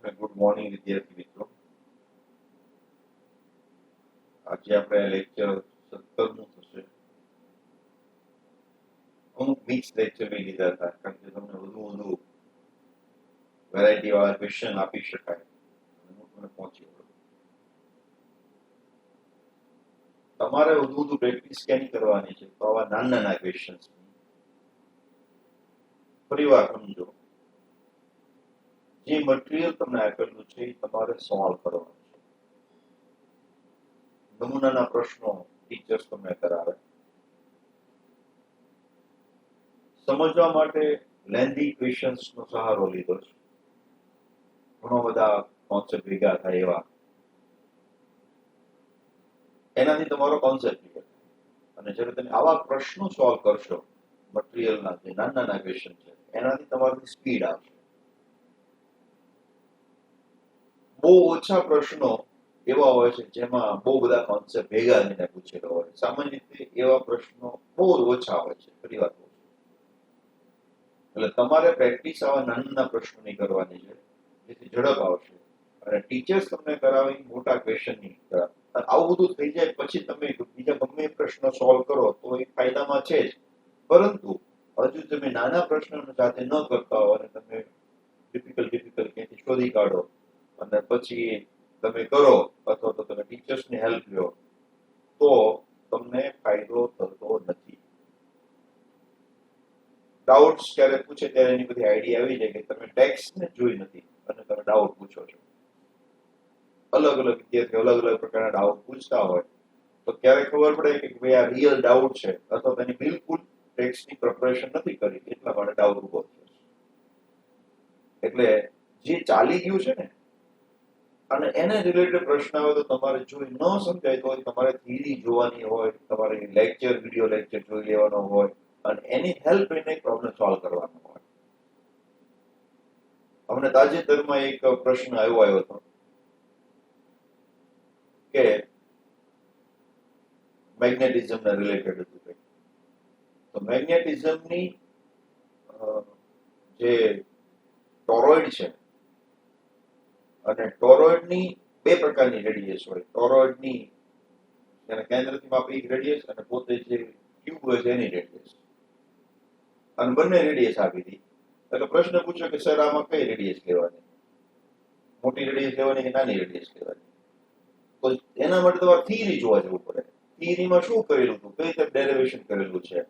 Good morning વિદ્યાર્થી મિત્રો. આજે આપણે લેક્ચર 17નું થશે. અમુક મિક્સ લેક્ચર મેં લીધા હતા કારણ કે તમને વધુ વેરાયટી વાળા ક્વેશ્ચન આપી શકાય અને હું તમને પહોંચી વળું. તમારે વધુ પ્રેક્ટિસ કેની કરવાની છે તો આવા નાના ક્વેશ્ચન્સ ફરીવાર સમજો. જે મટીરિયલ તમને આપેલું છે એ તમારે સોલ્વ કરવાનું છે. નમૂનાના પ્રશ્નો ટીચર્સ તમને કરાવે. સમજવા માટે લેન્ધી ક્વેશ્ચન્સ નો સહારો લીધો છે. ઘણો બધા કોન્સેપ્ટ ભેગા થાય એવા. એનાથી તમારો કોન્સેપ્ટ ક્લિયર થાય અને જ્યારે તમે આવા પ્રશ્નો સોલ્વ કરશો મટીરિયલના જે નાના ક્વેશ્ચન છે એનાથી તમારી સ્પીડ આવશે. બહુ ઓછા પ્રશ્નો એવા હોય છે જેમાં બહુ બધા કોન્સેપ્ટ ભેગા થઈને પૂછેલો હોય. સામાન્ય રીતે એવા પ્રશ્નો બહુ ઓછા હોય છે. ફરી વાત એટલે તમારે પ્રેક્ટિસ આવા નાના પ્રશ્નોની કરવાની છે જેથી ઝડપ આવશે અને ટીચર્સ તમને કરાવી મોટા ક્વેશ્ચનની કરાવે. આવું બધું થઈ જાય પછી તમે બીજા ગમે પ્રશ્નો સોલ્વ કરો તો એ ફાયદામાં છે જ, પરંતુ હજુ તમે નાના પ્રશ્નો સાથે ન કરતા હો અને તમે ડિફિકલ્ટ ક્યાંથી શોધી કાઢો અને પછી તમે કરો અથવા તો તમે ટીચર્સની હેલ્પ લો તો તમને ફાયદો થતો નથી. ડાઉટ્સ ક્યારે પૂછે ત્યારે એની બધી આઈડિયા આવી જાય કે તમે ટેક્સ્ટને જોઈ નથી અને તમે ડાઉટ પૂછો છો. અલગ અલગ વિદ્યાર્થીઓ અલગ અલગ પ્રકારના ડાઉટ પૂછતા હોય તો ક્યારે ખબર પડે કે ભાઈ આ રિયલ ડાઉટ છે અથવા તેની બિલકુલ ટેક્સ્ટની પ્રિપરેશન નથી કરી એટલા માટે ડાઉટ ઉભો થયો. એટલે જે ચાલી ગયું છે ને અને એને રિલેટેડ પ્રશ્ન આવે તો તમારે જોઈ ન સમજાય તો તમારે થિયરી જોવાની હોય, તમારે લેક્ચર વિડિયો લેક્ચર જોઈ લેવાનો હોય અને એની હેલ્પ લઈને પ્રોબ્લેમ સોલ્વ કરવાનો હોય. અમને તાજેતરમાં એક પ્રશ્ન આવ્યો હતો કે મેગ્નેટિઝમને રિલેટેડ હતું. તો મેગ્નેટિઝમની જે ટોરોઇડ છે અને ટોરોઇડની બે પ્રકારની રેડિયસ હોય. ટોરોઇડની જેને કેન્દ્રથી માપી રેડિયસ અને પોતે જે ક્યુબ હોય છે એની રેડિયસ, અને બંને રેડિયસ આપી હતી. એટલે પ્રશ્ન પૂછ્યો કે સર આમાં કઈ રેડિયસ લેવાની, મોટી રેડિયસ લેવાની કે નાની રેડિયસ લેવાની? તો એના માટે તમારે થિયરી જોવા જવું પડે. થિયરીમાં શું કરેલું હતું, કઈ રીતે ડેરિવેશન કરેલું છે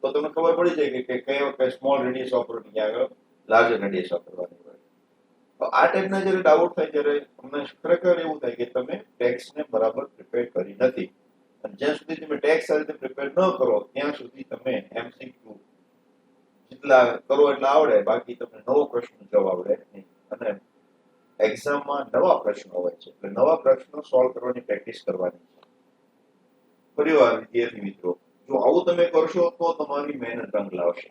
તો તમને ખબર પડી જાય કે કઈ સ્મોલ રેડિયસ વાપરવાની, ક્યાં આગળ લાર્જર રેડિયસ વાપરવાની હોય. તો આ ટાઈપના જ્યારે ડાઉટ થાય ત્યારે તમને ખરેખર એવું થાય કે તમે ટેક્સ્ટને બરાબર પ્રિપેર કરી નથી. અને જ્યાં સુધી તમે ટેક્સ્ટ આ રીતે પ્રિપેર ન કરો ત્યાં સુધી તમે એમસીક્યુ જેટલા કરો એટલા આવડે, બાકી તમને નવો પ્રશ્ન જવાબ આવડે નહીં. અને એક્ઝામમાં નવા પ્રશ્નો હોય છે એટલે નવા પ્રશ્નો સોલ્વ કરવાની પ્રેક્ટિસ કરવાની છે. ફરીવાર વિદ્યાર્થી મિત્રો, જો આવું તમે કરશો તો તમારી મહેનત રંગ લાવશે.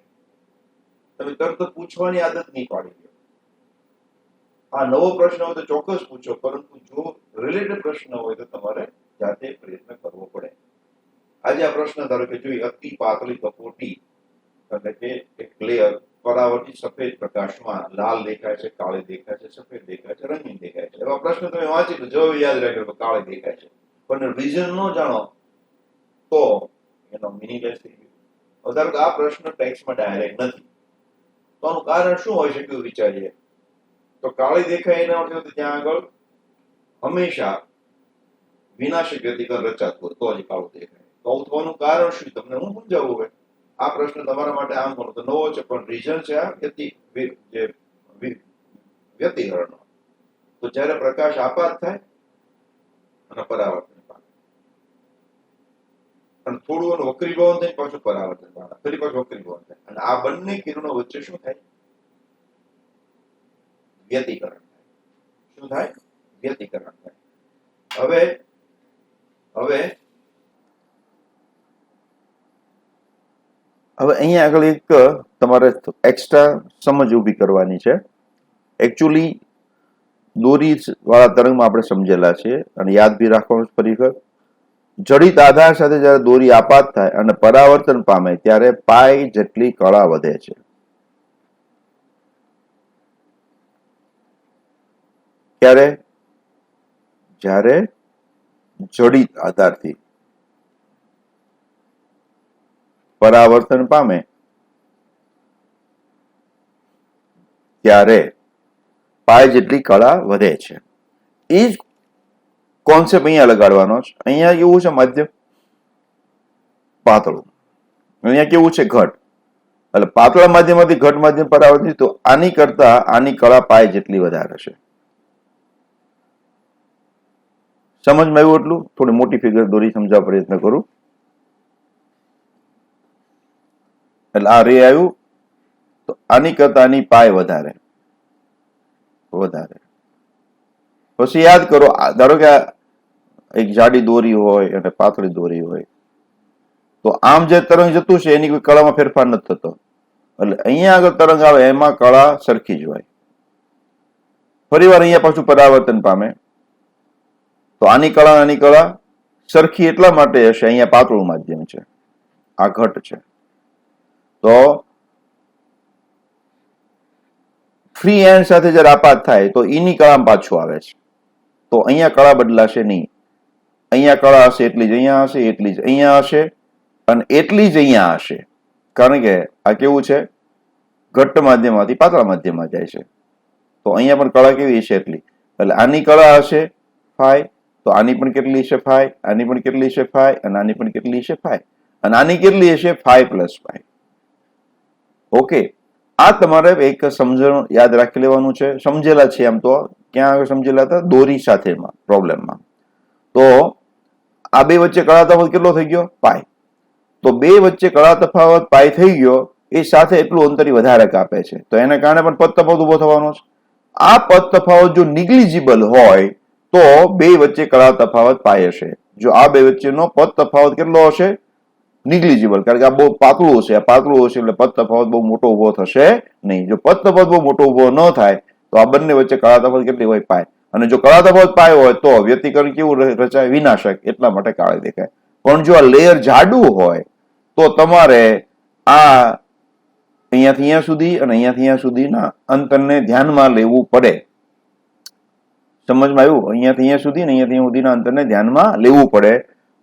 તમે તરત પૂછવાની આદત નહીં પાડી દો. આ નવો પ્રશ્ન હોય તો ચોક્કસ પૂછો, પરંતુ જો રિલેટેડ પ્રશ્ન હોય તો તમારે જાતે પ્રયત્ન કરવો પડે. આજે આ પ્રશ્ન ધારો કે જોઈ, અતિ પાતળી કપોટી એટલે કે એક લેયર પરાવર્તિત સફેદ પ્રકાશમાં લાલ દેખાય છે, કાળી દેખાય છે, સફેદ દેખાય છે, રંગીન દેખાય છે. એવા પ્રશ્ન તમે વાંચી તો જવાબ યાદ રાખ્યો તો કાળી દેખાય છે, પણ રીઝન ન જાણો તો એનો મિનિંગલેસ થઈ ગયો. ધારો કે આ પ્રશ્ન ટેક્સ્ટમાં ડાયરેક્ટ નથી તો આનું કારણ શું હોય શકે એવું વિચારીએ તો કાળી દેખાય એના અર્થ ત્યાં આગળ હંમેશા વિનાશક વ્યતિકરણ રચાતું તો જ કાળું દેખાય. તો આવું થવાનું કારણ શું તમને હું સમજાવું. હોય આ પ્રશ્ન તમારા માટે આમ કરો તો નવો છે, પણ રીઝન છે આ વ્યતિકરણ. તો જ્યારે પ્રકાશ આપાત થાય અને પરાવર્તન પામે અને થોડું વક્રીભવન થાય પાછું પરાવર્તન પામે, ફરી પાછું વક્રીભવન થાય અને આ બંને કિરણો વચ્ચે શું થાય? વ્યતિકરણ થાય. શું થાય? વ્યતિકરણ થાય. હવે અહીંયા આગળ એક તમારે એક્સ્ટ્રા સમજ ઊભી કરવાની છે. એકચ્યુઅલી દોરી વાળા તરંગમાં આપણે સમજેલા છે અને યાદ બી રાખવાનું ફરી વખત. જડિત આધાર સાથે જ્યારે દોરી આપાત થાય અને પરાવર્તન પામે ત્યારે પાઈ જેટલી કળા વધે છે. ક્યારે? જ્યારે જડિત આધારથી પરાવર્તન પામે ત્યારે પાય જેટલી કળા વધે છે. એ જ કોન્સેપ્ટ અહીંયા લગાડવાનો છે. અહીંયા કેવું છે? મધ્યમ પાતળું. અહીંયા કેવું છે? ઘટ. એટલે પાતળા માધ્યમમાંથી ઘટ માધ્યમ પરાવર્તિત, તો આની કરતા આની કળા પાય જેટલી વધારે છે. સમજમાં આવ્યું? એટલું થોડી મોટી ફિગર દોરી સમજાવવા પ્રયત્ન કરું. એટલે આ રે આવ્યું, તો આની કરતા આની પાય વધારે. પછી યાદ કરો, ધારો કે એક જાડી દોરી હોય અને પાતળી દોરી હોય, તો આમ જે તરંગ જતું છે એની કોઈ કળામાં ફેરફાર નથી થતો. એટલે અહીંયા આગળ તરંગ આવે એમાં કળા સરખી જ હોય. ફરી વાર અહીંયા પાછું પરાવર્તન પામે, તો આની કળા સરખી એટલા માટે હશે, અહીંયા પાતળું માધ્યમ છે, આ ઘટ છે, તો ફ્રી એન્ડ સાથે જયારે આપાત થાય તો એની કળામાં પાછું આવે છે. તો અહીંયા કળા બદલાશે નહીં. અહીંયા કળા હશે એટલી જ અહીંયા હશે, એટલી જ અહીંયા હશે, અને એટલી જ અહીંયા હશે. કારણ કે આ કેવું છે? ઘટ્ટ માધ્યમમાંથી પાતળા માધ્યમમાં જાય છે. તો અહીંયા પણ કળા કેવી હશે? એટલી. એટલે આની કળા હશે ફાઈ, તો આની પણ કેટલી છે? ફાઈ. આની પણ કેટલી છે? ફાઈ. અને આની પણ કેટલી છે? ફાઈ. અને આની કેટલી હશે? Phi plus phi. ઓકે, આ તમારે એક સમજણ યાદ રાખી લેવાનું છે. સમજેલા છે એમ તો ક્યાં આગળ સમજેલા હતા? દોરી સાથેમાં પ્રોબ્લેમમાં. તો આ બે વચ્ચે કળા તફાવત કેટલો થઈ ગયો? પાઈ. તો બે વચ્ચે કળા તફાવત પાઈ થઈ ગયો, એ સાથે એટલું અંતરી વધારે કાપે છે, તો એને કારણે પણ પદ તફાવત ઉભો થવાનો છે. આ પદ તફાવત જો નિગ્લિજિબલ હોય તો બે વચ્ચે કળા તફાવત પાઈ હશે. જો આ બે વચ્ચેનો પદ તફાવત કેટલો હશે? નિગ્લિજિબલ. કારણ કે આ બહુ પાતળું હશે, આ પાતળું હશે, એટલે પદ તફાવત બહુ મોટો ઉભો થશે નહીં. જો પદ તફાવત બહુ મોટો ઉભો ન થાય તો આ બંને વચ્ચે કળા તફાવત કેટલી હોય? પાય. અને જો કળા તફાવત પાય હોય તો વ્યતિકરણ કેવું રચાય? વિનાશક. એટલા માટે કાળી દેખાય. પણ જો આ લેયર જાડું હોય તો તમારે આ અહીંયાથી અહીંયા સુધી અને અહીંયાથી અહીંયા સુધીના અંતરને ધ્યાનમાં લેવું પડે. સમજમાં આવ્યું? અહીંયાથી અહીંયા સુધી અને અહીંયાથી અહીંયા સુધીના અંતરને ધ્યાનમાં લેવું પડે.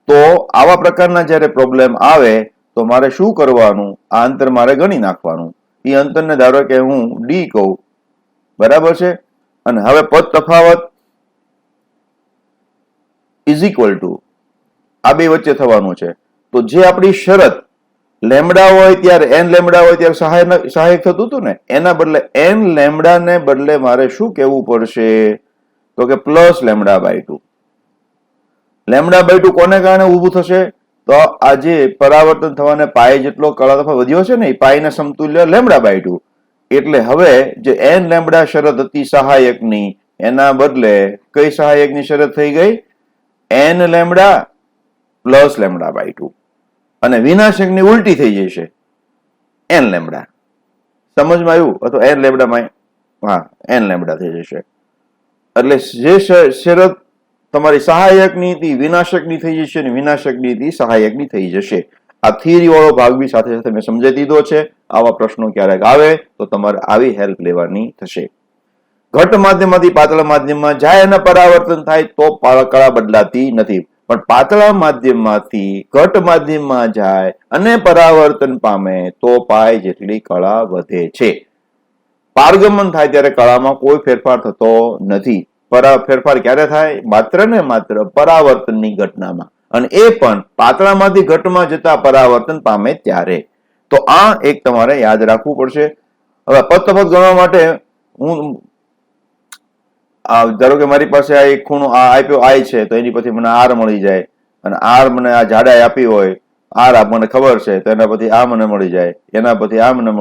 તો આવા પ્રકારના જયારે પ્રોબ્લેમ આવે તો મારે શું કરવાનું? આ અંતર મારે ગણી નાખવાનું. એ અંતરને ધારો કે હું ડી કહું, બરાબર છે. અને હવે પદ તફાવત ઇઝ ઇક્વલ ટુ આ બે વચ્ચે થવાનું છે. તો જે આપણી શરત લેમડા હોય ત્યારે એન લેમડા હોય ત્યારે સહાયક થતું હતું ને, એના બદલે એન લેમડા ને બદલે મારે શું કહેવું પડશે? તો કે plus lambda by 2. Lambda by 2 કોને કારણે ઉભું થશે? તો આ જે પરાવર્તન થવાને પાય જેટલો કળા તફાવત વધ્યો છે ને, એ પાયના સમતુલ્ય લેમડા બાય 2. એટલે હવે જે એન લેમડા શરત હતી સહાયકની, એના બદલે કઈ સહાયકની શરત થઈ ગઈ? N lambda plus lambda by 2. અને વિનાશકની ઉલટી થઈ જશે, એન લેમડા. સમજમાં આવ્યું? અથવા એન લેમડામાં એન લેમડા થઈ જશે. એટલે જે શરત તમારી સહાયકની હતી વિનાશકની થઈ જશે, અને વિનાશકની હતી સહાયકની થઈ જશે. આ થિયરી વાળો ભાગ બી સાથે સાથે મેં સમજાવી દીધો છે. આવા પ્રશ્નો ક્યારેક આવે તો તમારે આવી હેલ્પ લેવાની થશે. ઘટ માધ્યમમાંથી પાતળા માધ્યમમાં જાય અને પરાવર્તન થાય તો કળા બદલાતી નથી. પણ પાતળા માધ્યમમાંથી ઘટ માધ્યમમાં જાય અને પરાવર્તન પામે તો પાય જેટલી કળા વધે છે. પારગમન થાય ત્યારે કળામાં કોઈ ફેરફાર થતો નથી. ફેરફાર ક્યારે થાય? માત્ર ને માત્ર પરાવર્તનની ઘટનામાં, અને એ પણ પાતળામાંથી ઘટમાં જતા પરાવર્તન પામે ત્યારે. તો આ એક તમારે યાદ રાખવું પડશે. હવે પદ તફાવત ગણવા માટે હું ધારો કે મારી પાસે આ એક ખૂણો આપ્યો આઈ છે, તો એની પછી મને આર મળી જાય, અને આર મને આ જાડાઈ આપી હોય, આર મને ખબર છે, તો એના પછી આ મને મળી જાય, એના પછી આ મને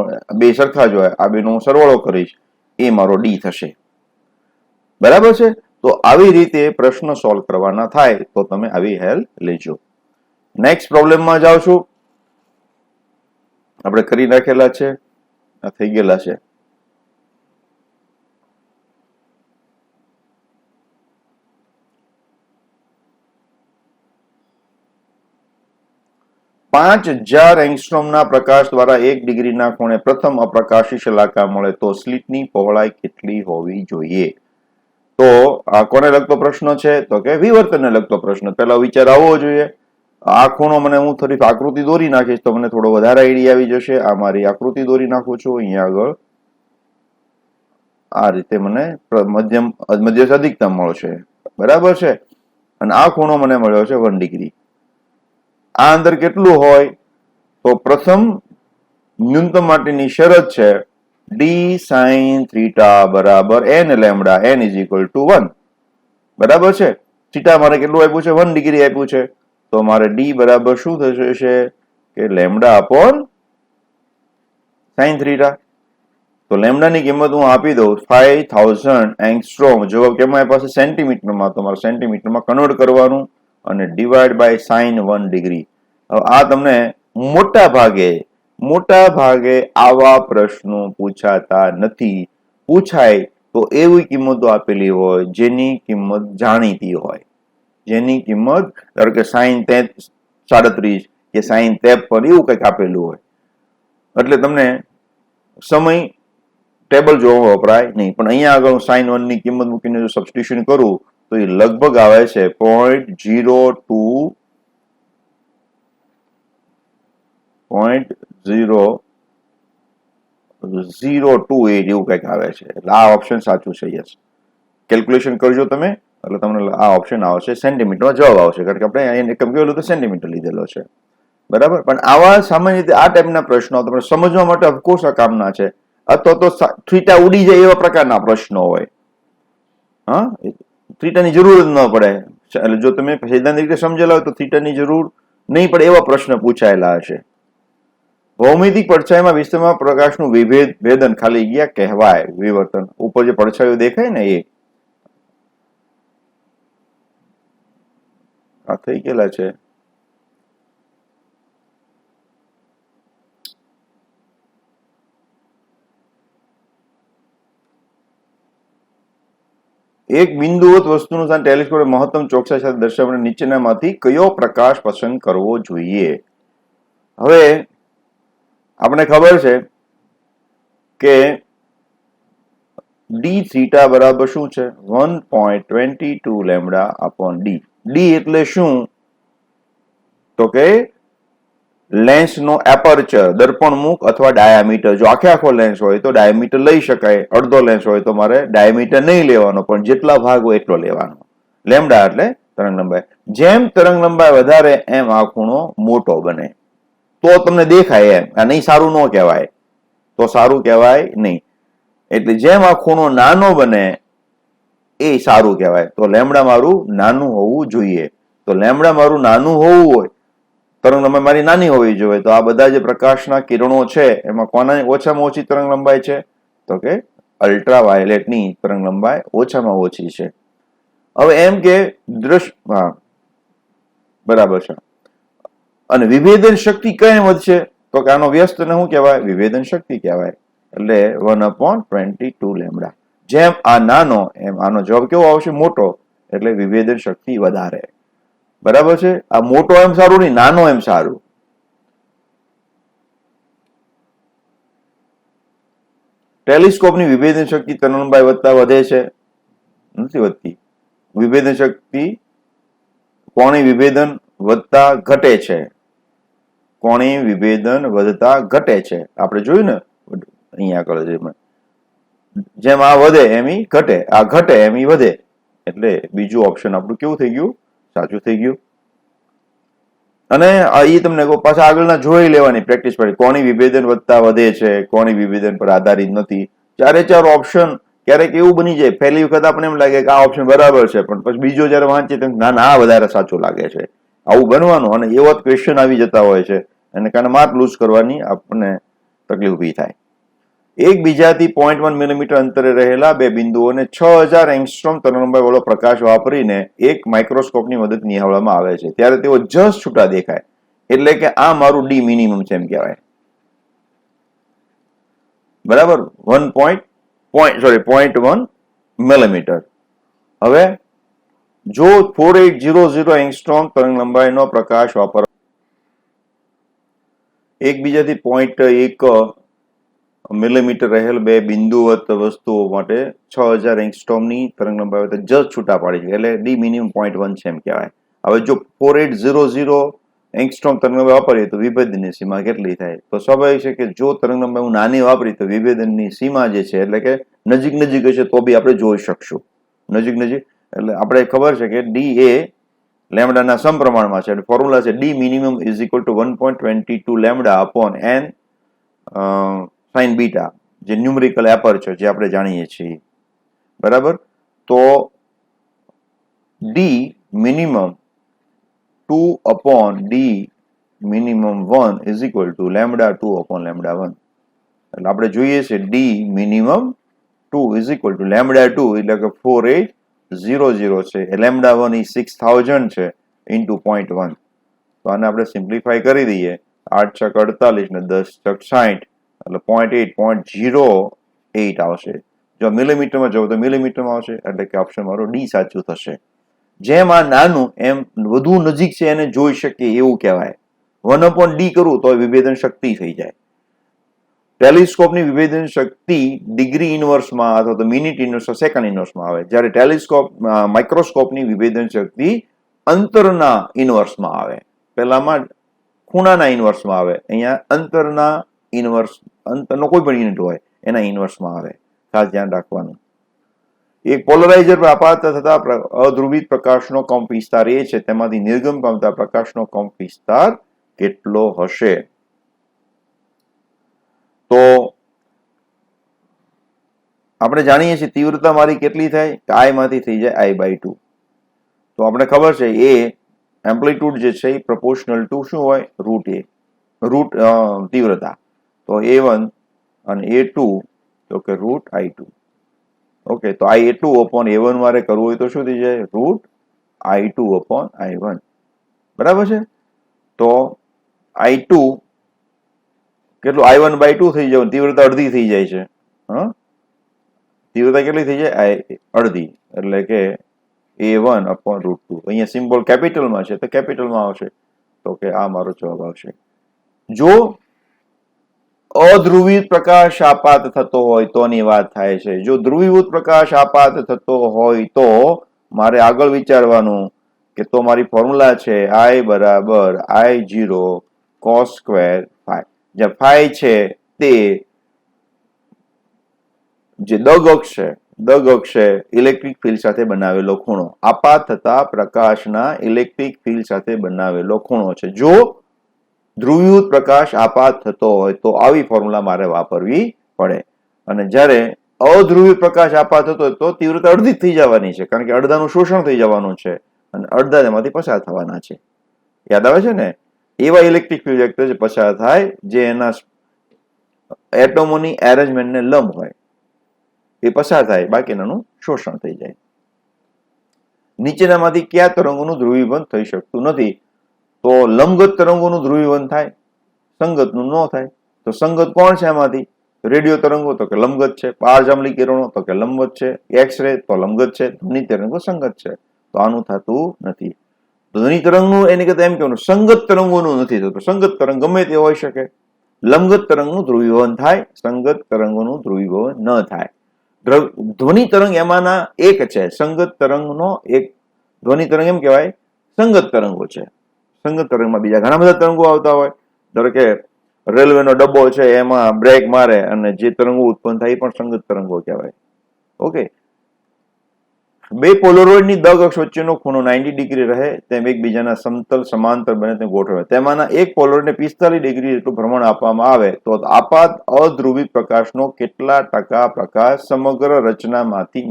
બે સરખા જ હોય, આ બેનો હું સરવાળો કરીશ, એ મારો ડી થશે. બરાબર છે? તો આવી રીતે પ્રશ્ન સોલ્વ કરવાના થાય તો તમે આવી હેલ્પ લેજો. નેક્સ્ટ પ્રોબ્લેમમાં જાઉં છું. આપણે કરી નાખેલા છે, આ થઈ ગયેલા છે. પાંચ 5000 એંગસ્ટ્રોમના પ્રકાશ દ્વારા 1 ડિગ્રીના ખૂણે પ્રથમ અપ્રકાશી શલાકા મળે તો સ્લિટની પહોળાઈ કેટલી હોવી જોઈએ? તો આ કોને લગતો પ્રશ્ન છે? તો કે વિવર્તનને લગતો પ્રશ્ન. પેલા વિચાર આવવો જોઈએ. આ ખૂણો મને હું થોડીક આકૃતિ દોરી નાખીશ તો મને થોડો વધારે આઈડિયા આવી જશે. આ મારી આકૃતિ દોરી નાખું છું અહીંયા આગળ. આ રીતે મને મધ્ય અધિકતમ મળશે, બરાબર છે. અને આ ખૂણો મને મળ્યો છે 1 ડિગ્રી. આ અંદર કેટલું હોય? તો પ્રથમ ન્યૂનતમ માટેની શરત છે d sin થીટા બરાબર n lambda, n is equal two 1. બરાબર છે. થીટા મારે કેટલું આપ્યું છે? 1 ડિગ્રી આપ્યું છે. તો મારે d બરાબર શું થશે કે લેમ્ડા અપોન sin થીટા. તો લેમ્ડાની કિંમત હું આપી દઉં 5000 એંગસ્ટ્રોમ. જવાબ કેમાં આપ્યા છે? સેન્ટીમીટરમાં. તો મારે સેન્ટીમીટરમાં કન્વર્ટ કરવાનું અને ડિવાઈડ બાય sin 1 ડિગ્રી. હવે આ તમને મોટા ભાગે આવા પ્રશ્નો પૂછાતા નથી. પૂછાય તો એવી કિંમતો આપેલી હોય જેની કિંમત જાણીતી હોય, જેની કિંમત ધારો કે sin 37 કે sin 53 એવું કંઈક આપેલું હોય. એટલે તમને સમય ટેબલ જોવા વપરાય નહીં. પણ અહીંયા આગળ હું sin 1 ની કિંમત મૂકીને જો સબસ્ટિટ્યુશન કરું તો એ લગભગ આવે છે 0.028 એવું કંઈક આવે છે. એટલે આ ઓપ્શન સાચું છે. યસ, કેલ્ક્યુલેશન કરજો તમે એટલે તમને આ ઓપ્શન આવશે. સેન્ટીમીટરમાં જવાબ આવશે કારણ કે આપણે એકમ કહેલું તો સેન્ટીમીટર લીધેલો છે, બરાબર. પણ આવા સામાન્ય રીતે આ ટાઈપના પ્રશ્નો તમને સમજવા માટે ઓફકોર્સ આ કામના છે. અથવા તો થીટા ઉડી જાય એવા પ્રકારના પ્રશ્નો હોય. હા, થીટાની જરૂર જ ન પડે. એટલે જો તમે સૈદ્ધાંતિક રીતે સમજેલા હોય તો થીટાની જરૂર નહીં પડે એવા પ્રશ્ન પૂછાયેલા હશે. ભૌમિતિક પડછાયામાં વિસ્તરણમાં પ્રકાશનું ભેદન ખાલી ગયા કહેવાય. વિવર્તન ઉપર જે પડછાયો દેખાય ને એ આ થઈ ગયેલા છે. એક બિંદુવત વસ્તુનું સ્થાન ટેલિસ્કોપે મહત્તમ ચોકસાઈ સાથે દર્શાવવાને નીચેનામાંથી કયો પ્રકાશ પસંદ કરવો જોઈએ? હવે આપણે ખબર છે કે ડી થીટા બરાબર શું છે? 1.22 લેમ્ડા અપોન ડી. ડી એટલે શું? તો કે લેન્સનો એપર્ચર, દર્પણ મુખ અથવા ડાયામીટર. જો આખો લેન્સ હોય તો ડાયામીટર લઈ શકાય. અડધો લેન્સ હોય તો મારે ડાયામીટર નહીં લેવાનો, પણ જેટલા ભાગ હોય એટલો લેવાનો. લેમ્ડા એટલે તરંગ લંબાઈ. જેમ તરંગ લંબાઈ વધારે એમ આ ખૂણો મોટો બને તો તમને દેખાય એમ. આ નહીં સારું ન કહેવાય, તો સારું કહેવાય નહીં. એટલે જેમ આ ખૂણો નાનો બને એ સારું કહેવાય. તો લેમ્ડા મારું નાનું હોવું જોઈએ. તો લેમ્ડા મારું નાનું હોવું હોય, તરંગ લંબાઈ મારી નાની હોવી જોઈએ. તો આ બધા જે પ્રકાશના કિરણો છે એમાં કોના ઓછામાં ઓછી તરંગ લંબાઈ છે? તો કે અલ્ટ્રાવાયોલેટની તરંગ લંબાઈ ઓછામાં ઓછી છે. હવે એમ કે બરાબર છે. અને વિભેદન શક્તિ કેમ વધશે? તો કે આનો વ્યસ્ત ને શું કહેવાય? વિભેદન શક્તિ કહેવાય. એટલે 1/22 લેમ્ડા. જેમ આ નાનો એમ આનો જવાબ કેવો આવશે? મોટો. એટલે વિભેદન શક્તિ વધારે. બરાબર છે. આ મોટો એમ સારું નહીં, નાનો એમ સારું. ટેલિસ્કોપની વિભેદન શક્તિ તરંગ લંબાઈ વધતા વધે છે? નથી વધતી. વિભેદન શક્તિ કોણીય વિભેદન વધતા ઘટે છે. કોણીય વિભેદન વધતા ઘટે છે. આપણે જોયું ને અહીંયા આગળ જેમ આ વધે એમ ઘટે, આ ઘટે એમ વધે. એટલે બીજું ઓપ્શન આપણું કેવું થઈ ગયું? સાચું થઈ ગયું. અને એ તમને પાછા આગળના જોઈ લેવાની પ્રેક્ટિસ પડે. કોણીય વિભેદન વધતા વધે છે, કોણીય વિભેદન પર આધારિત નથી. 4 ઓપ્શન ક્યારેક એવું બની જાય પહેલી વખત આપણે એમ લાગે કે આ ઓપ્શન બરાબર છે, પણ પછી બીજો જયારે વાંચીએ તો ના ના આ વધારે સાચું લાગે છે. આવું બનવાનું. અને એવો જ ક્વેશ્ચન આવી જતા હોય છે અને કારણે માર્ક લૂઝ કરવાની આપણને તકલીફ ઊભી થાય. એકબીજાથી 0.1 મિલીમીટર અંતરે રહેલા બે બિંદુઓને 6000 એંગસ્ટ્રોમ તરંગલંબાઈ વાળો પ્રકાશ વાપરીને એક માઇક્રોસ્કોપની મદદ નિહાળવામાં આવે છે ત્યારે તેઓ જસ્ટ છૂટા દેખાય. એટલે કે આ મારું ડી મિનિમમ છે એમ કહેવાય. બરાબર, 0.1 મિલીમીટર. હવે જો 4800 એંગસ્ટ્રોમ તરંગલંબાઈનો પ્રકાશ વાપર એકબીજાથી 0.1 મિલીમીટર રહેલ બે બિંદુવત વસ્તુઓ માટે 6000 એંગસ્ટ્રોમની તરંગ લંબાઈ જસ્ટ છૂટા પાડી છે, એટલે ડી મિનિમમ 0.1 છે એમ કહેવાય. હવે જો 4800 એંગસ્ટ્રોમ તરંગ લંબાઈ વાપરીએ તો વિભેદનની સીમા કેટલી થાય? તો સ્વાભાવિક છે કે જો તરંગ લંબાઈ હું નાની વાપરી તો વિભેદનની સીમા જે છે એટલે કે નજીક નજીક હશે તો બી આપણે જોઈ શકશું. નજીક નજીક એટલે આપણે ખબર છે કે ડી એ લેમડાના સમપ્રમાણમાં છે. ફોર્મ્યુલા છે d minimum is equal to 1.22 lambda upon n sine beta, જે ન્યુમેરિકલ એપર્ચર જે આપણે જાણીએ છીએ. બરાબર. તો d minimum 2 upon d minimum 1 is equal to lambda 2 upon lambda 1. એટલે આપણે જોઈએ છે d minimum 2 is equal to lambda 2 એટલે કે 4800 છે, lambda 1 એ 6000 છે into 0.1. તો આને આપણે સિમ્પ્લિફાય કરી દઈએ. 8 છક 48 ને 10 છક 60 એટલે 0.8 આવશે. જો મિલીમીટરમાં જવું તો મિલીમીટરમાં આવશે, એટલે કે ઓપ્શન મારો ડી સાચું થશે. જેમ આ નાનું એમ વધુ નજીક છે એને જોઈ શકીએ એવું કહેવાય. 1/d કરું તો વિભેદન શક્તિ થઈ જાય. ટેલિસ્કોપની વિભેદન શક્તિ ડિગ્રી ઇનવર્સમાં અથવા તો મિનિટ ઇનવર્સ સેકન્ડ ઇનવર્સમાં આવે, જ્યારે માઇક્રોસ્કોપની વિભેદન શક્તિ અંતરના ઇનવર્સમાં આવે. પહેલામાં ખૂણાના ઇનવર્સમાં આવે, અહીંયા અંતરના ઇનવર્સ, અંતરનો કોઈ પણ યુનિટ હોય એના ઇનવર્સમાં આવે. ખાસ ધ્યાન રાખવાનું. એક પોલરાઇઝર પર આપાત થતા અધ્રુવિત પ્રકાશનો કંપ વિસ્તાર એ છે, તેમાંથી નિર્ગમ પામતા પ્રકાશનો કંપ વિસ્તાર કેટલો હશે? તો આપણે જાણીએ છીએ તીવ્રતા મારી કેટલી થાય? આઈ માંથી થઈ જાય I/2. તો આપણે ખબર છે એ એમ્પ્લિટ્યુડ જે છે એ પ્રપોર્શનલ ટુ શું હોય? રૂટ તીવ્રતા. તો A1 અને A2 તો કે રૂટ I2. ઓકે, તો I2 upon A1 મારે કરવું હોય તો શું થઈ જાય? Root I2 upon I1. બરાબર છે. તો I2 કેટલું? I1/2 થઈ જાય, તીવ્રતા અડધી થઈ જાય છે. તીવ્રતા કેટલી થઈ જાય? અડધી, એટલે કે A1 upon રૂટ 2. અહીંયા સિમ્બોલ કેપિટલમાં છે તો કેપિટલમાં આવશે. તો કે આ મારો જવાબ આવશે. જો અધ્રુવિત પ્રકાશ આપાત થતો હોય તોની વાત થાય છે. જો ધ્રુવીભૂત પ્રકાશ આપાત થતો હોય તો મારે આગળ વિચારવાનું કે તો મારી ફોર્મ્યુલા છે I બરાબર I0 cos સ્ક્વેર phi. જ્યાં phi છે તે જે દગ અક્ષ છે ઇલેક્ટ્રિક ફિલ્ડ સાથે બનાવેલો ખૂણો, આપાત થતા પ્રકાશના ઇલેક્ટ્રિક ફિલ્ડ સાથે બનાવેલો ખૂણો છે. જો ધ્રુવીભૂત પ્રકાશ આપાત થતો હોય તો આવી ફોર્મ્યુલા મારે વાપરવી પડે. અને જ્યારે અધ્રુવીય પ્રકાશ આપાત થતો હોય તો તીવ્રતા અડધી થઈ જવાની છે, કારણ કે અડધાનું શોષણ થઈ જવાનું છે અને અડધા તેમાંથી પસાર થવાના છે. યાદ આવે છે ને? એવા ઇલેક્ટ્રિક ફિલ્ડ વેક્ટર જે પસાર થાય જે એના એટમોની એરેન્જમેન્ટને લંબ હોય એ પસાર થાય, બાકીનાનું શોષણ થઈ જાય. નીચેનામાંથી કયા તરંગોનું ધ્રુવીભવન થઈ શકતું નથી? તો લંબગત તરંગોનું ધ્રુવીભવન થાય, સંગતનું ન થાય. તો સંગત કોણ છે આમાંથી? રેડિયો તરંગો તો કે લંબગત છે, પારજાંબલી કિરણો તો કે લંબગત છે, એક્સ-રે તો લંબગત છે, ધ્વનિ તરંગો સંગત છે. તો આનું થતું નથી. ધ્વનિ તરંગનું એને કહેતા એમ કહેવાનું સંગત તરંગોનું નથી થતું. સંગત તરંગ ગમે તે હોઈ શકે. લંબગત તરંગનું ધ્રુવીભવન થાય, સંગત તરંગોનું ધ્રુવીભવન ન થાય. ધ્વનિ તરંગ એમાંના એક છે. સંગત તરંગનો એક ધ્વનિ તરંગ એમ કહેવાય સંગત તરંગો છે. સંગત તરંગમાં બીજા ઘણા બધા તરંગો આવતા હોય. ધારો કે રેલવેનો ડબ્બો છે એમાં બ્રેક મારે અને જે તરંગો ઉત્પન્ન થાય એ પણ સંગત તરંગો કહેવાય. ઓકે. બે પોલરોઇડની દગ અક્ષ વચ્ચેનો ખૂણો 90 ડિગ્રી રહે તેમ એકબીજાના સમતલ સમાંતર બને તેમ ગોઠવે. તેમાંના એક પોલરોઇડને 45 ડિગ્રી જેટલું ભ્રમણ આપવામાં આવે તો આપાત અધ્રુવિત પ્રકાશનો કેટલા ટકા પ્રકાશ સમગ્ર રચનામાંથી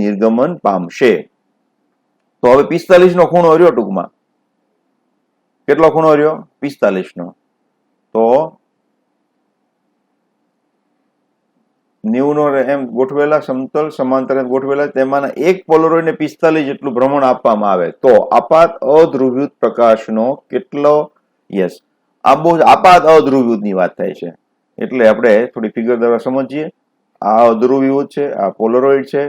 નિર્ગમન પામશે? તો હવે 45 નો ખૂણો રહ્યો, ટૂંકમાં કેટલો ખૂણો રહ્યો? 45 નો. તો 90 નો એમ ગોઠવેલા, સમતલ સમાંતર ગોઠવેલા, તેમાંના એક પોલરોઇડને 45 જેટલું ભ્રમણ આપવામાં આવે તો આપાત અધ્રુવીત પ્રકાશનો કેટલો? યસ, આ બહુ આપાત અધ્રુવીતની વાત થાય છે એટલે આપણે થોડી ફિગર દ્વારા સમજીએ. આ અધ્રુવીત છે, આ પોલરોઇડ છે.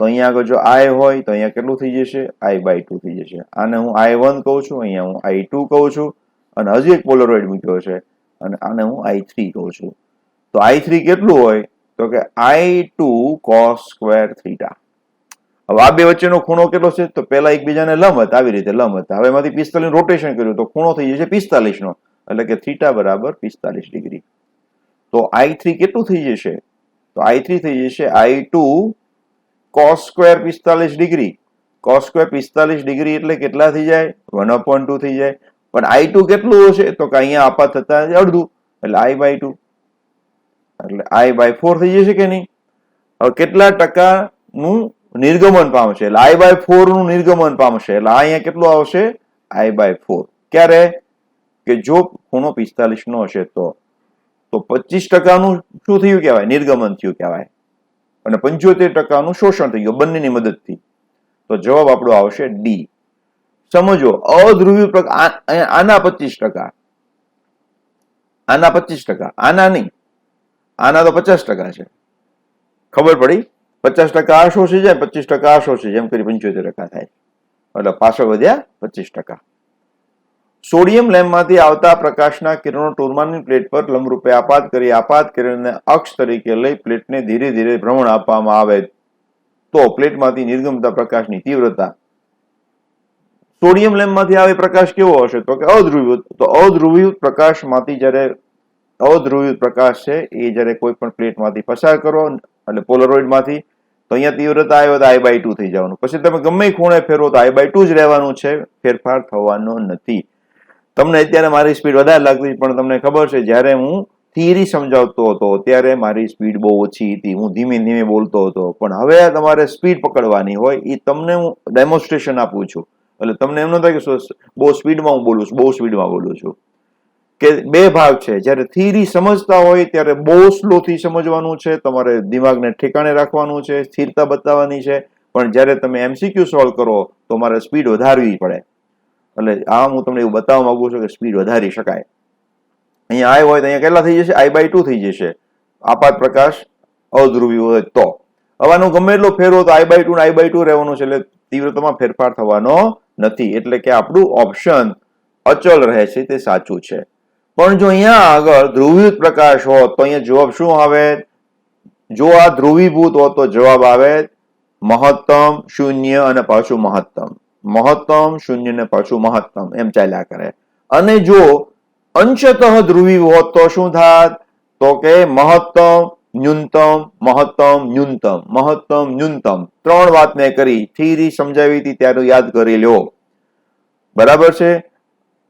તો અહીંયા આગળ જો I હોય તો અહીંયા કેટલું થઈ જશે? I/2 થઈ જશે. આને હું I1 કહું છું, અહીંયા હું I2 કહું છું અને હજી એક પોલરોઇડ મૂક્યો છે અને આને હું I3 કહું છું. તો I3 કેટલું હોય તો કે I2 cos સ્ક્વેર થીટા. હવે આ બે વચ્ચેનો ખૂણો કેટલો છે તો પેલા એકબીજાને લંબ હતા, આવી રીતે લંબ હતા. હવે એમાંથી 45 રોટેશન કર્યું તો ખૂણો થઈ જશે 45 નો, એટલે કે થીટા બરાબર 45 ડિગ્રી. તો I3 કેટલું થઈ જશે તો I3 થઈ જશે I2 cos square 45 degree. cos square 45 degree એટલે કેટલા થઈ જાય 1/2 થઈ જાય. પણ I2 કેટલું હશે તો કે અહીંયા આપાત થતા અડધું, એટલે I/2 એટલે I/4 થઈ જશે કે નહીં. હવે કેટલા ટકાનું નિર્ગમન પામશે એટલે I/4 નું નિર્ગમન પામશે, એટલે અહીંયા કેટલું આવશે I/4. ક્યારે કે જો ખૂણો 45 નો હશે તો 25% શું થયું કહેવાય નિર્ગમન થયું કહેવાય, અને 75% શોષણ થઈ ગયું બંનેની મદદથી. તો જવાબ આપણો આવશે ડી. સમજો અધ્રુવી આના 25%, આના 25%, આના નહીં, આના તો 50% છે. ખબર પડી? 50% આ શોષી જાય, 25% આ શોષી જાય, એમ કરી 75% થાય, એટલે પાછળ વધ્યા 25%. સોડિયમ લેમ્પમાંથી આવતા પ્રકાશના કિરણો ટુરમાનની પ્લેટ પર લંબરૂપે આપાત કરી આપાત કિરણને અક્ષ તરીકે લઈ પ્લેટને ધીરે ધીરે ભ્રમણ આપવામાં આવે તો પ્લેટમાંથી નિર્ગમતા પ્રકાશની તીવ્રતા. સોડિયમ લેમ્પમાંથી આવે પ્રકાશ કેવો હશે તો કે અધ્રુવીય. તો અધ્રુવીય પ્રકાશમાંથી જ્યારે અધ્રુવીય પ્રકાશ છે એ જ્યારે કોઈ પણ પ્લેટમાંથી પસાર કરો એટલે પોલરોઇડમાંથી, તો અહીંયા તીવ્રતા આવ્યો તો I/2 થઈ જવાનું. પછી તમે ગમે ખૂણે ફેરવો તો I/2 જ રહેવાનું છે, ફેરફાર થવાનો નથી. તમને અત્યારે મારી સ્પીડ વધારે લાગતી પણ તમને ખબર છે જ્યારે હું થિયરી સમજાવતો હતો ત્યારે મારી સ્પીડ બહુ ઓછી હતી, હું ધીમે ધીમે બોલતો હતો. પણ હવે તમારે સ્પીડ પકડવાની હોય, એ તમને હું ડેમોન્સ્ટ્રેશન આપું છું. એટલે તમને એમ ન થાય કે બહુ સ્પીડમાં હું બોલું છું, બહુ સ્પીડમાં બોલું છું. કે બે ભાગ છે, જ્યારે થિયરી સમજતા હોય ત્યારે બહુ સ્લોથી સમજવાનું છે, તમારે દિમાગને ઠેકાણે રાખવાનું છે, સ્થિરતા બતાવવાની છે. પણ જ્યારે તમે MCQ સોલ્વ કરો તો મારે સ્પીડ વધારવી પડે. એટલે આ હું તમને એવું બતાવવા માંગુ છું કે સ્પીડ વધારી શકાય. અહીંયા I હોય તો અહીંયા કેટલા થઈ જશે I/2 થઈ જશે, આપાત પ્રકાશ અધ્રુવી હોય તો. હવાનું ગમે એટલો ફેરવો તો I/2 ને I/2 રહેવાનું છે, એટલે તીવ્રતામાં ફેરફાર થવાનો નથી. એટલે કે આપણું ઓપ્શન અચલ રહે છે તે સાચું છે. પણ જો અહીંયા આગળ ધ્રુવીભૂત પ્રકાશ હોત તો અહીંયા જવાબ શું આવે? જો આ ધ્રુવીભૂત હોત તો જવાબ આવે મહત્તમ, શૂન્ય અને પાછું મહત્તમ, મહત્તમ, શૂન્ય ને પાછું મહત્તમ, એમ ચાલ્યા કરે. અને જો અંશતઃ ધ્રુવી હોત તો શું થાત તો કે મહત્તમ, ન્યૂનતમ, મહત્તમ, ન્યૂનતમ, મહત્તમ, ન્યૂનતમ. 3 વાત મેં કરી, થિયરી સમજાવી હતી ત્યારે યાદ કરી લો. બરાબર છે?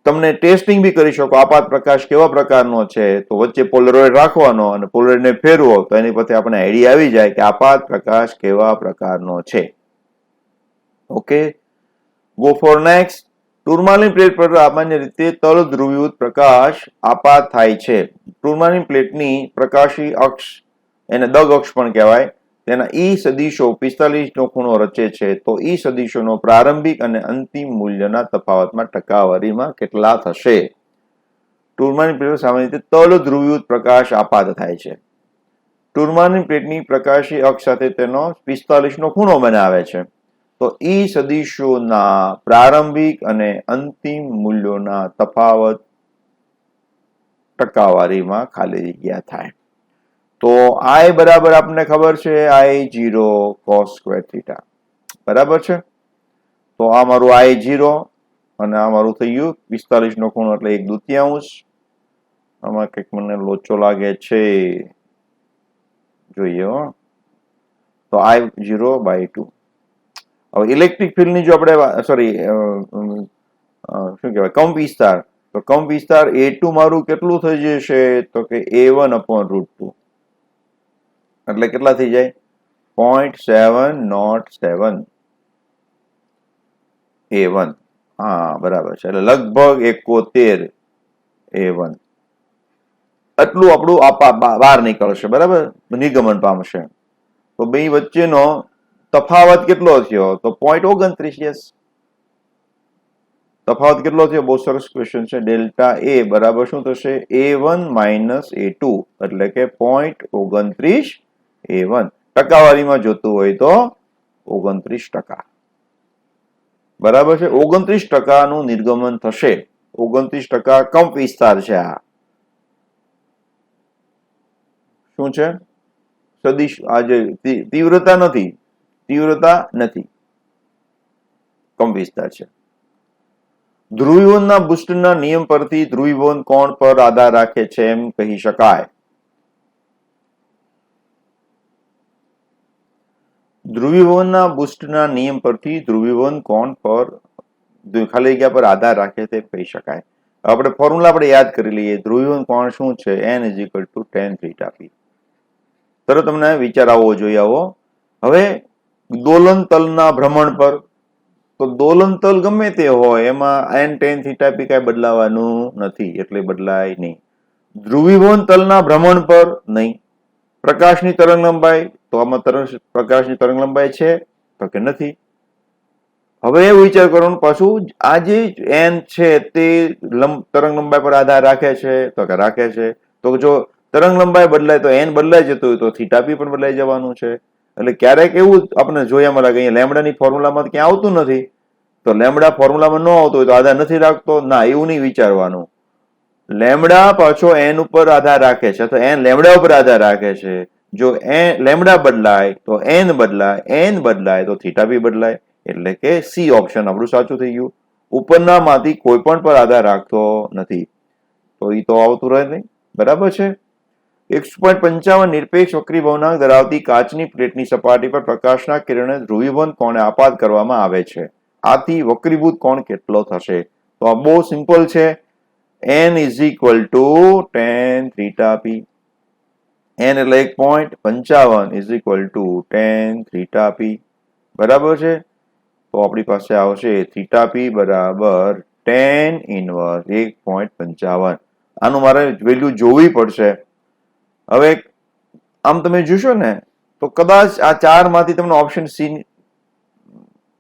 તમને ટેસ્ટિંગ બી કરી શકો, આપાત પ્રકાશ કેવા પ્રકારનો છે, તો વચ્ચે પોલરોઇડ રાખવાનો અને પોલરોઇડને ફેરવો તો એની પરથી આપણને આઈડિયા આવી જાય કે આપાત પ્રકાશ કેવા પ્રકારનો છે. Okay, go for next. Tourmaline plate પર સામાન્ય રીતે તલ ધ્રુવીભૂત પ્રકાશ આપાત થાય છે. ટુરમાલિન પ્લેટની પ્રકાશી અક્ષ, એને દગ અક્ષ પણ કહેવાય, તેના ઈ સદિશો 45 નો ખૂણો રચે છે. તો ઈ સદિશોનો પ્રારંભિક અને અંતિમ મૂલ્યના તફાવતમાં ટકાવારીમાં કેટલા થશે? ટુરમાલિન પ્લેટ સામાન્ય રીતે તલ ધ્રુવીભૂત પ્રકાશ આપાત થાય છે. ટુરમાલિન પ્લેટની પ્રકાશી અક્ષ સાથે તેનો 45 નો ખૂણો બનાવે છે. તો ઈ સદિશોના પ્રારંભિક અને અંતિમ મૂલ્યોના તફાવત ટકાવારીમાં ખાલી જગ્યા થાય. તો I બરાબર આપણને ખબર છે I0 cos સ્ક્વેર થીટા. બરાબર છે? તો આ મારું I0 અને આ મારું થઈ ગયું 45 નો ખૂણો એટલે 1/2. આમાં કંઈક મને લોચો લાગે છે, જોઈએ હો. તો I0/2. હવે ઇલેક્ટ્રિક ફિલ્ડની જો આપણે સોરી શું કહેવાય કંપ વિસ્તાર, તો કંપ વિસ્તાર A2 મારું કેટલું થઈ જશે તો કે A1/√2. એટલે કેટલા થઈ જાય 0.707 A1. હા બરાબર છે, એટલે લગભગ 71 A1. આટલું આપણું બહાર નીકળશે, બરાબર, નિર્ગમન પામશે. તો બે વચ્ચેનો તફાવત કેટલો થયો તો 0.29. યસ, તફાવત કેટલો થયો? બહુ સરસ ક્વેશ્ચન છે. ડેલ્ટા A બરાબર શું થશે? A1 - A2 એટલે કે 0.29 A1. ટકાવારીમાં જોતું હોય તો 29%. બરાબર છે, 29% નું નિર્ગમન થશે. 29% કંપ વિસ્તાર છે. આ શું છે? સદિશ, આ જે તીવ્રતા નથી, કંપ વિસ્તાર છે. ધ્રુવીવનના બુસ્ટના નિયમ પરથી ધ્રુવીવન કોણ પર આધાર રાખે છે એમ કહી શકાય? ધ્રુવીવનના બુસ્ટના નિયમ પરથી ધ્રુવીવન કોણ પર ખાલી જગ્યા પર આધાર રાખે તે કહી શકાય. આપણે ફોર્મ્યુલા યાદ કરી લઈએ. ધ્રુવીવન કોણ શું છે? n = tan θp. તરત તમને વિચાર આવવો જોઈએ આવો. હવે દોલન તલના ભ્રમણ પર, તો દોલન તલ ગમે તે હોય એમાં n tan θp કઈ બદલાવાનું નથી, એટલે બદલાય નહીં. ધ્રુવીવન તલના ભ્રમણ પર નહીં. પ્રકાશની તરંગ લંબાઈ, તો આમાં પ્રકાશની તરંગ લંબાઈ છે તો કે નથી. હવે એ વિચાર કરવાનું પાછું, આ જે n છે તે તરંગ લંબાઈ પર આધાર રાખે છે તો કે રાખે છે. તો જો તરંગ લંબાઈ બદલાય તો n બદલાઈ જતું હોય તો θp પણ બદલાઈ જવાનું છે. એટલે ક્યારેક એવું આપણે જોયામાં લાગે, અહીંયા લેમડાની ફોર્મ્યુલામાં ક્યાં આવતું નથી, તો લેમડા ફોર્મ્યુલામાં ન આવતું હોય તો આધાર નથી રાખતો. ના, એવું નહીં વિચારવાનું. લેમડા પાછો n ઉપર આધાર રાખે છે, તો n લેમડા ઉપર આધાર રાખે છે. જો લેમડા બદલાય તો n બદલાય, n બદલાય તો θp બદલાય. એટલે કે સી ઓપ્શન આપણું સાચું થઈ ગયું. ઉપરના માંથી કોઈ પણ પર આધાર રાખતો નથી, તો એ તો આવતું રહે નહીં. બરાબર છે. 1.55 નિરપેક્ષ વક્રી ભવનાંક ધરાવતી કાચની પ્લેટની સપાટી પર પ્રકાશના કિરણે ધ્રુવીવન કોણે આપાત કરવામાં આવે છે. આથી વક્રીભૂત કોણ કેટલો થશે? તો આ બહુ સિમ્પલ છે. n = tan θp. n એટલે 1.55 = tan θp. બરાબર છે. તો આપણી પાસે આવશે θp બરાબર tan ઇન્વર્સ 1.55. આનું મારે વેલ્યુ જોવી પડશે. હવે આમ તમે જોશો ને તો કદાચ આ 4 માંથી તમને ઓપ્શન સી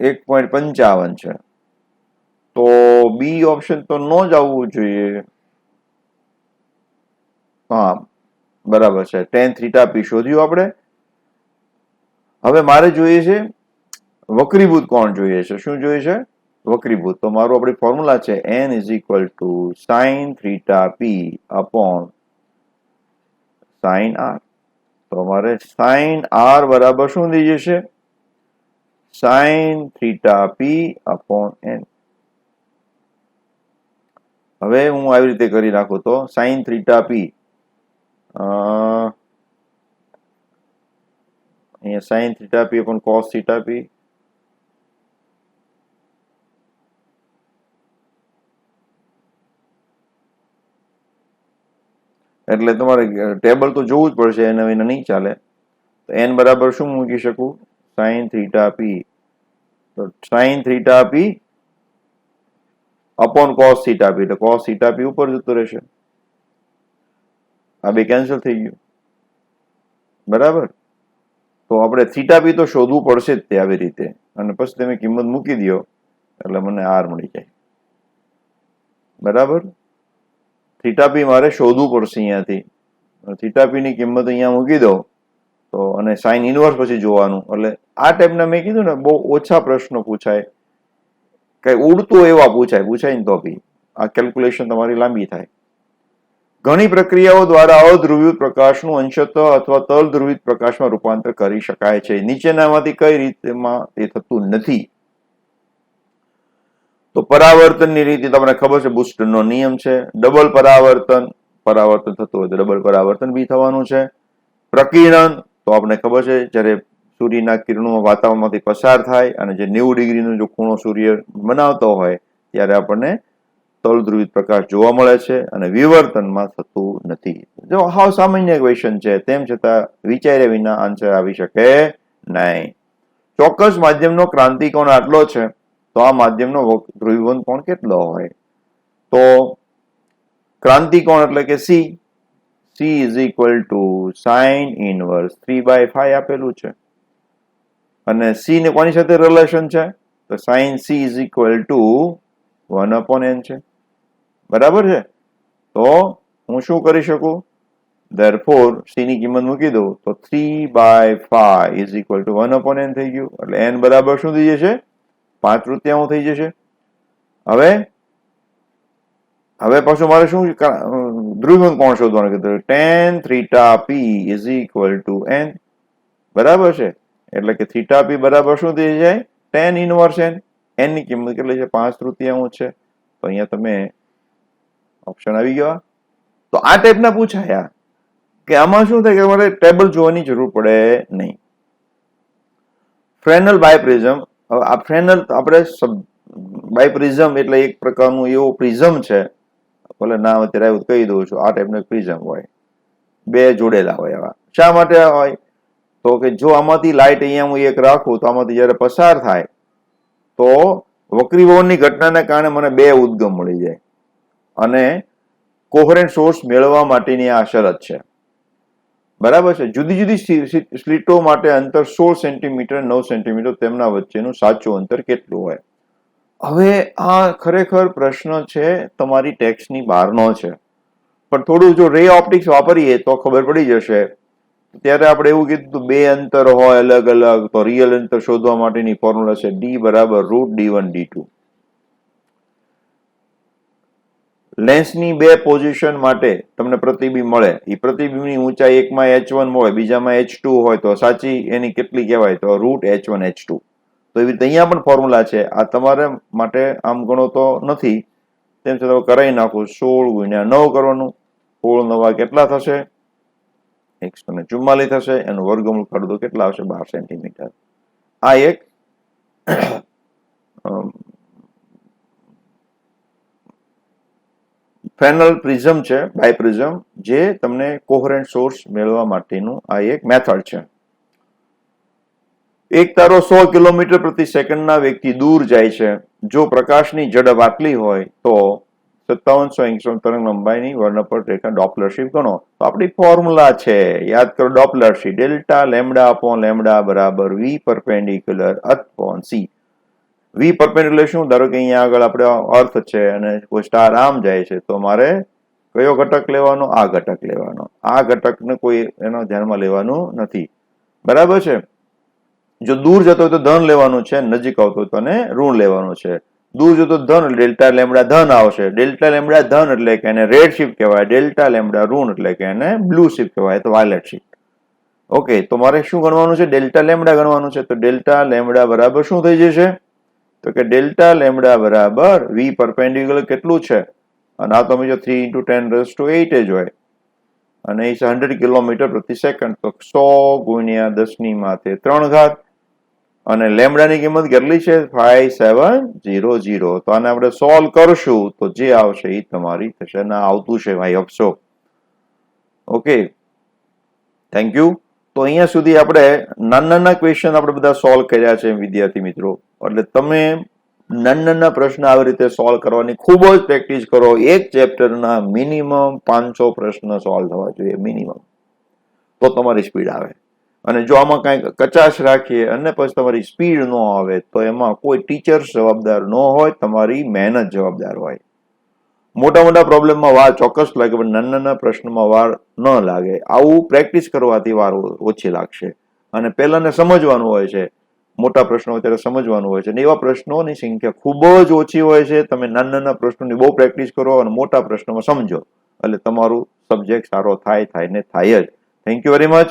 1.55 છે, તો બી ઓપ્શન તો ન જ આવવું જોઈએ. હા, બરાબર છે. tan θp શોધ્યું આપણે. હવે મારે જોઈએ છે વક્રીભૂત કોણ જોઈએ છે. શું જોઈએ છે? વક્રીભૂત. તો મારું આપણી ફોર્મ્યુલા છે n = sin θp upon sin r. તો અમારે sin r બરાબર શું થઈ જશે? sin θp upon n. હવે હું આવી રીતે કરી નાખું તો sin θp, અહીંયા sin θp upon cos θp. એટલે તમારે ટેબલ તો જોવું જ પડશે, એના વિના નહીં ચાલે. તો n બરાબર શું મૂકી શકું? sin θp. તો sin θp upon cos θp, એટલે cos θp ઉપર જતું રહેશે. આ બે કેન્સલ થઈ ગયું. બરાબર. તો આપણે θp તો શોધવું પડશે જ તે આવી રીતે, અને પછી તમે કિંમત મૂકી દો એટલે મને r મળી જાય. બરાબર. θp મારે શોધવું પડશે અહીંયાથી. θp ની કિંમત અહીંયા મૂકી દો તો, અને સાઇન ઇનવર્સ પછી જોવાનું. એટલે આ ટાઈપના મેં કીધું ને, બહુ ઓછા પ્રશ્નો પૂછાય, કઈ ઉડતું એવા પૂછાય ને તો બી આ કેલ્ક્યુલેશન તમારી લાંબી થાય. ઘણી પ્રક્રિયાઓ દ્વારા અધ્રુવિત પ્રકાશનું અંશતઃ અથવા તલ ધ્રુવિત પ્રકાશમાં રૂપાંતર કરી શકાય છે. નીચેનામાંથી કઈ રીતમાં તે થતું નથી? તો પરાવર્તનની રીતે તમને ખબર છે, બુસ્ટરનો નિયમ છે. ડબલ પરાવર્તન થતું હોય તો ડબલ પરાવર્તન બી થવાનું છે. પ્રકિરણ તો આપણે ખબર છે, જ્યારે સૂર્યના કિરણો વાતાવરણમાંથી પસાર થાય અને જે 90 ડિગ્રીનો જો ખૂણો સૂર્ય બનાવતો હોય ત્યારે આપણને તલ ધ્રુવિત પ્રકાશ જોવા મળે છે, અને વિવર્તનમાં થતું નથી. જો હાવ સામાન્ય ક્વેશ્ચન છે, તેમ છતાં વિચાર્યા વિના આન્સર આવી શકે નહીં. ચોક્કસ માધ્યમનો ક્રાંતિકોણ આટલો છે, તો આ માધ્યમનો ધ્રુવીવન કોણ કેટલો હોય? તો ક્રાંતિકોણ એટલે કે c = sin ઇનવર્સ 3/5 આપેલું છે. અને c ને કોની સાથે રિલેશન છે? તો sin c = 1/n છે. બરાબર છે. તો હું શું કરી શકું? therefore c ની કિંમત મૂકી દઉં તો 3/5 = 1/n થઈ ગયું. એટલે n બરાબર શું થઈ જશે? 5/3 થઈ જશે. હવે હવે પાછું મારે શું ધ્રુવીવંત કોણ શોધવાનું કીધું? tan theta p is equal to n. બરાબર છે, એટલે કે થીટા પી બરાબર શું થઈ જાય? tan inverse n. n ની કિંમત કેટલી છે? 5/3 છે. તો અહીંયા તમે ઓપ્શન આવી ગયો. તો આ ટાઈપના પૂછાયા કે આમાં શું થાય કે મારે ટેબલ જોવાની જરૂર પડે નહીં. ફ્રેનલ બાયપ્રિઝમ. હવે આ ફ્રેનલ આપણે બાયપ્રિઝમ એટલે એક પ્રકારનું એવું પ્રિઝમ છે, ભલે નામ અત્યારે આવ્યું કહી દઉં છું. આ ટાઈપનું પ્રિઝમ હોય, બે જોડેલા હોય. એવા શા માટે હોય? તો કે જો આમાંથી લાઇટ અહીંયા હું એક રાખું તો આમાંથી જયારે પસાર થાય તો વક્રીભવનની ઘટનાને કારણે મને બે ઉદ્ગમ મળી જાય, અને કોહરન્ટ સોર્સ મેળવવા માટેની આ શરત છે. બરાબર છે. જુદી જુદી સ્લીટો માટે અંતર 16 સેન્ટીમીટર 9 સેન્ટીમીટર, તેમના વચ્ચેનું સાચું અંતર કેટલું હોય? હવે આ ખરેખર પ્રશ્ન છે તમારી ટેક્સની બહારનો છે, પણ થોડું જો રે ઓપ્ટિક્સ વાપરીએ તો ખબર પડી જશે. ત્યારે આપણે એવું કીધું બે અંતર હોય અલગ અલગ, તો રિયલ અંતર શોધવા માટેની ફોર્મ્યુલા છે d બરાબર √d1 d2. લેન્સની બે પોઝિશન માટે તમને પ્રતિબિંબ મળે, એ પ્રતિબિંબની ઊંચાઈ એકમાં h1 હોય, બીજામાં h2 હોય, તો સાચી એની કેટલી કહેવાય? તો √h1 h2. તો એવી રીતે અહીંયા પણ ફોર્મ્યુલા છે. આ તમારે માટે આમ ગણો તો નથી, તેમ છતાં કરાવી નાખું. 16 × 9 કરવાનું. 16 9 કેટલા થશે? 144 થશે. એનું વર્ગમૂળ કાઢો તો કેટલા આવશે? 12 સેન્ટીમીટર. આ એક ફ્રેનલ પ્રિઝમ છે, બાયપ્રિઝમ, જે તમને કોહરન્ટ સોર્સ મેળવવા માટેનું આ એક મેથડ છે. એક તારો 100 કિલોમીટર પ્રતિ સેકન્ડના વેગથી દૂર જાય છે. જો પ્રકાશની ઝડપ આટલી હોય તો 5700 એંગસ્ટ્રોમ તરંગ લંબાઈની વર્ણપટ રેખા ડોપલર શિફ્ટ ગણો. તો આપણી ફોર્મ્યુલા છે, યાદ કરો, Doppler shift delta lambda upon lambda બરાબર v perpendicular upon c. v perpendicular શું? ધારો કે અહીંયા આગળ આપણે અર્થ છે અને કોઈ સ્ટાર આમ જાય છે, તો મારે કયો ઘટક લેવાનો? આ ઘટક લેવાનો. આ ઘટકને કોઈ એનો ધ્યાનમાં લેવાનું નથી. બરાબર છે. જો દૂર જતો હોય તો ધન લેવાનું છે, નજીક આવતો હોય તો ઋણ લેવાનું છે. દૂર જતો ધન ડેલ્ટા લેમ્ડા ધન આવશે. ડેલ્ટા લેમ્ડા ધન એટલે કે એને રેડ શિફ્ટ કહેવાય. ડેલ્ટા લેમ્ડા ઋણ એટલે કે એને બ્લુ શિફ્ટ કહેવાય, તો વાયલેટ શિફ્ટ. ઓકે, તો મારે શું ગણવાનું છે? ડેલ્ટા લેમ્ડા ગણવાનું છે. તો ડેલ્ટા લેમ્ડા બરાબર શું થઈ જશે? તો કે ડેલ્ટા લેમ્ડા બરાબર v પરપેન્ડિક્યુલર કેટલું છે? અને આ તમે જો 3 × 10⁸ જ હોય, અને એ 100 કિલોમીટર પ્રતિ સેકન્ડ, તો 100 × 10⁻³ અને લેમ્ડાની કિંમત કેટલી છે? 5700. તો આને આપણે સોલ્વ કરશું તો જે આવશે એ તમારી થશે. ના આવતું છે ભાઈ, અફસો. Okay, thank you. તો અહીંયા સુધી આપણે નાના ક્વેશ્ચન આપણે બધા સોલ્વ કર્યા છે વિદ્યાર્થી મિત્રો. એટલે તમે નાના પ્રશ્ન આવી રીતે સોલ્વ કરવાની ખૂબ જ પ્રેક્ટિસ કરો. એક ચેપ્ટરના મિનિમમ 500 પ્રશ્ન સોલ્વ થવા જોઈએ મિનિમમ, તો તમારી સ્પીડ આવે. અને જો આમાં કઈ કચાશ રાખીએ અને પછી તમારી સ્પીડ ન આવે તો એમાં કોઈ ટીચર જવાબદાર ન હોય, તમારી મહેનત જવાબદાર હોય. મોટા મોટા પ્રોબ્લેમમાં વાર ચોક્કસ લાગે, પણ નાના પ્રશ્નમાં વાર ન લાગે. આવું પ્રેક્ટિસ કરવાથી વાર ઓછી લાગશે. અને પહેલાને સમજવાનું હોય છે, મોટા પ્રશ્નો અત્યારે સમજવાનું હોય છે, અને એવા પ્રશ્નોની સંખ્યા ખૂબ જ ઓછી હોય છે. તમે નાના પ્રશ્નોની બહુ પ્રેક્ટિસ કરો અને મોટા પ્રશ્નોમાં સમજો, એટલે તમારું સબ્જેક્ટ સારો થાય ને થાય જ. Thank you very much.